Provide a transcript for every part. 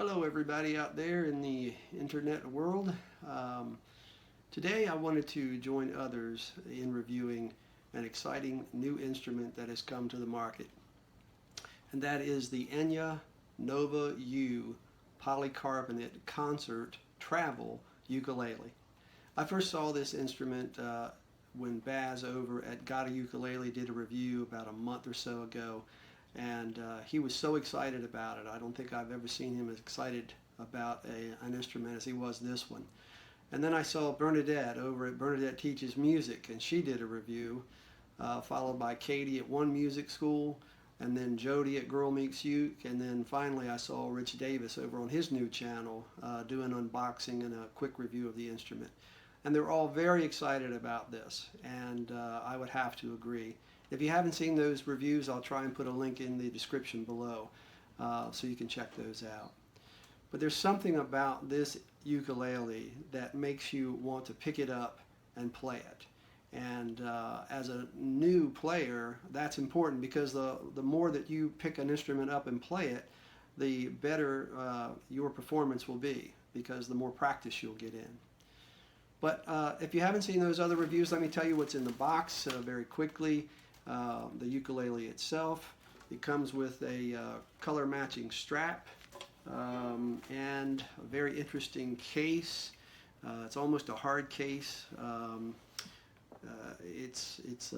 Hello everybody out there in the internet world. Today I wanted to join others in reviewing an exciting new instrument that has come to the market, and that is the Enya Nova U polycarbonate concert travel ukulele. I first saw this instrument when Baz over at Got a Ukulele did a review about a month or so ago, and he was so excited about it. I don't think I've ever seen him as excited about an instrument as he was this one. And then I saw Bernadette over at Bernadette Teaches Music, and she did a review, followed by Katie at One Music School, and then Jody at Girl Meets Uke, and then finally I saw Rich Davis over on his new channel do an unboxing and a quick review of the instrument. And they're all very excited about this, and I would have to agree. If you haven't seen those reviews, I'll try and put a link in the description below so you can check those out. But there's something about this ukulele that makes you want to pick it up and play it. And as a new player, that's important because the more that you pick an instrument up and play it, the better your performance will be, because the more practice you'll get in. But if you haven't seen those other reviews, let me tell you what's in the box very quickly. The ukulele itself. It comes with a color matching strap and a very interesting case. It's almost a hard case. It's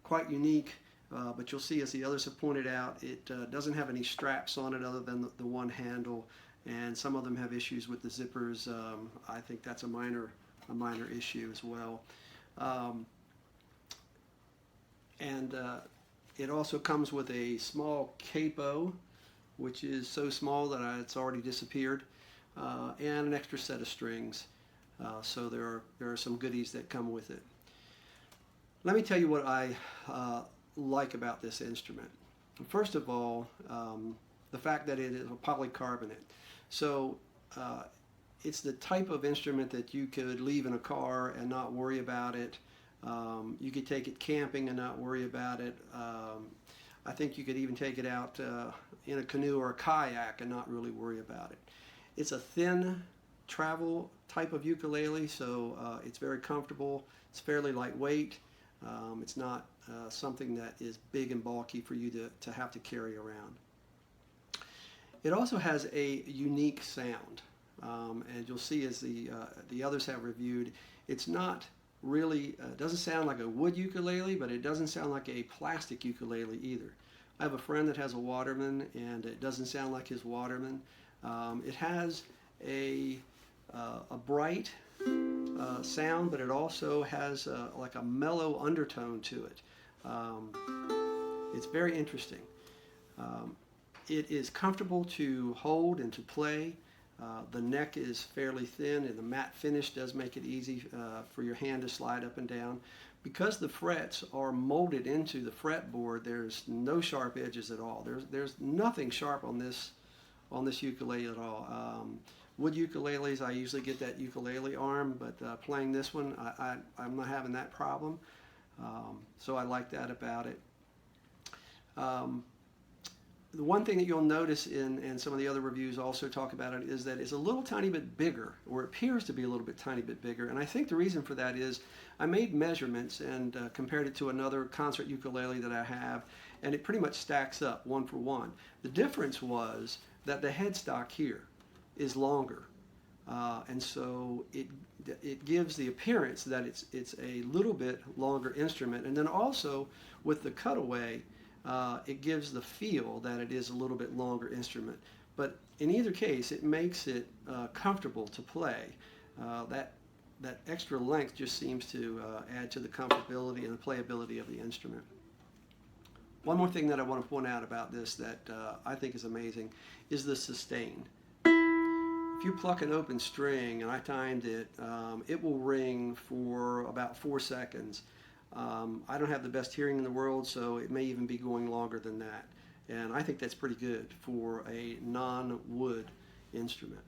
quite unique, but you'll see, as the others have pointed out, it doesn't have any straps on it other than the one handle, and some of them have issues with the zippers. I think that's a minor issue as well. And it also comes with a small capo, which is so small that it's already disappeared, and an extra set of strings. So there are some goodies that come with it. Let me tell you what I like about this instrument. First of all, the fact that it is a polycarbonate. So it's the type of instrument that you could leave in a car and not worry about it. You could take it camping and not worry about it. I think you could even take it out in a canoe or a kayak and not really worry about it. It's a thin travel type of ukulele, so it's very comfortable. It's fairly lightweight. It's not something that is big and bulky for you to have to carry around. It also has a unique sound, and you'll see as the others have reviewed, it's not really doesn't sound like a wood ukulele, but it doesn't sound like a plastic ukulele either. I have a friend that has a Waterman, and it doesn't sound like his Waterman. It has a bright sound, but it also has like a mellow undertone to it. It's very interesting. It is comfortable to hold and to play. The neck is fairly thin, and the matte finish does make it easy for your hand to slide up and down. Because the frets are molded into the fretboard, there's no sharp edges at all. There's nothing sharp on this ukulele at all. Wood ukuleles, I usually get that ukulele arm, but playing this one, I'm not having that problem. So I like that about it. The one thing that you'll notice and some of the other reviews also talk about it, is that it's a little tiny bit bigger, or appears to be a little bit tiny bit bigger. And I think the reason for that is I made measurements and compared it to another concert ukulele that I have, and it pretty much stacks up one for one. The difference was that the headstock here is longer, and so it gives the appearance that it's a little bit longer instrument. And then also with the cutaway, it gives the feel that it is a little bit longer instrument. But in either case, it makes it comfortable to play. That extra length just seems to add to the comfortability and the playability of the instrument. One more thing that I want to point out about this that I think is amazing is the sustain. If you pluck an open string, and I timed it, it will ring for about 4 seconds. I don't have the best hearing in the world, so it may even be going longer than that. And I think that's pretty good for a non-wood instrument.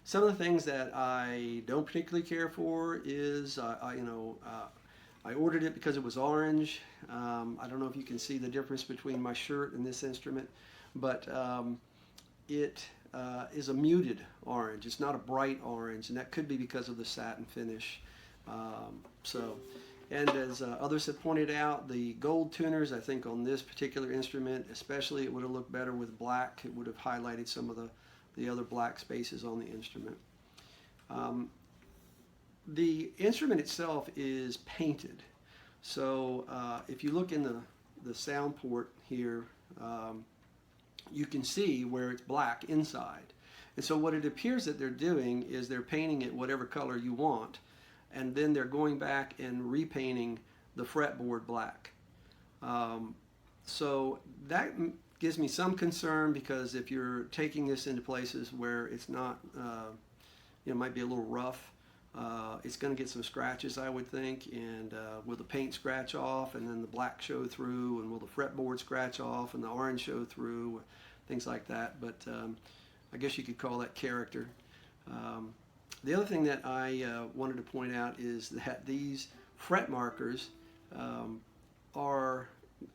Some of the things that I don't particularly care for is, I ordered it because it was orange. I don't know if you can see the difference between my shirt and this instrument, but it is a muted orange. It's not a bright orange, and that could be because of the satin finish. And as others have pointed out, the gold tuners, I think on this particular instrument especially, it would have looked better with black. It would have highlighted some of the other black spaces on the instrument. The instrument itself is painted. So if you look in the sound port here, you can see where it's black inside. And so what it appears that they're doing is they're painting it whatever color you want, and then they're going back and repainting the fretboard black. So that gives me some concern, because if you're taking this into places where it's not, might be a little rough, it's going to get some scratches, I would think, and will the paint scratch off and then the black show through, and will the fretboard scratch off and the orange show through, things like that. But I guess you could call that character. The other thing that I wanted to point out is that these fret markers are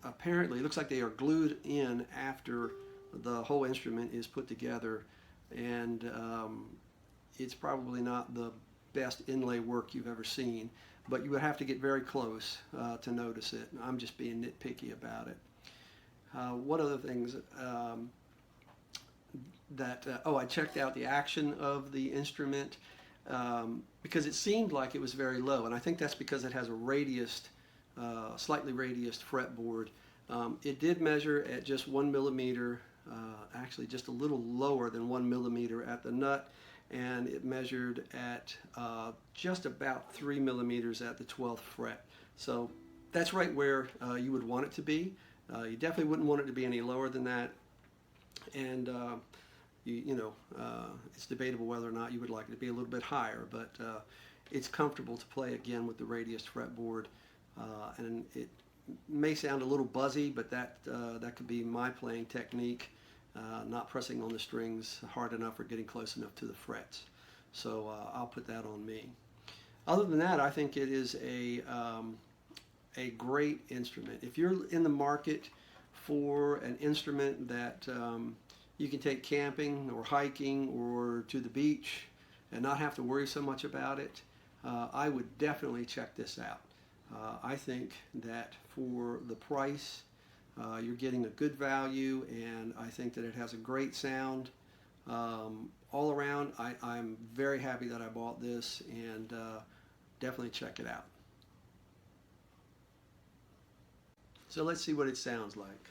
apparently, it looks like they are glued in after the whole instrument is put together, and it's probably not the best inlay work you've ever seen, but you would have to get very close to notice it. I'm just being nitpicky about it. What other things? I checked out the action of the instrument because it seemed like it was very low, and I think that's because it has a slightly radiused fretboard. It did measure at just 1 millimeter, actually just a little lower than 1 millimeter at the nut, and it measured at just about 3 millimeters at the 12th fret. So that's right where you would want it to be. You definitely wouldn't want it to be any lower than that, and it's debatable whether or not you would like it to be a little bit higher, but it's comfortable to play again with the radiused fretboard, and it may sound a little buzzy, but that could be my playing technique, not pressing on the strings hard enough or getting close enough to the frets. So I'll put that on me. Other than that, I think it is a great instrument. If you're in the market for an instrument that you can take camping or hiking or to the beach and not have to worry so much about it, I would definitely check this out. I think that for the price, you're getting a good value, and I think that it has a great sound. All around, I'm very happy that I bought this, and definitely check it out. So let's see what it sounds like.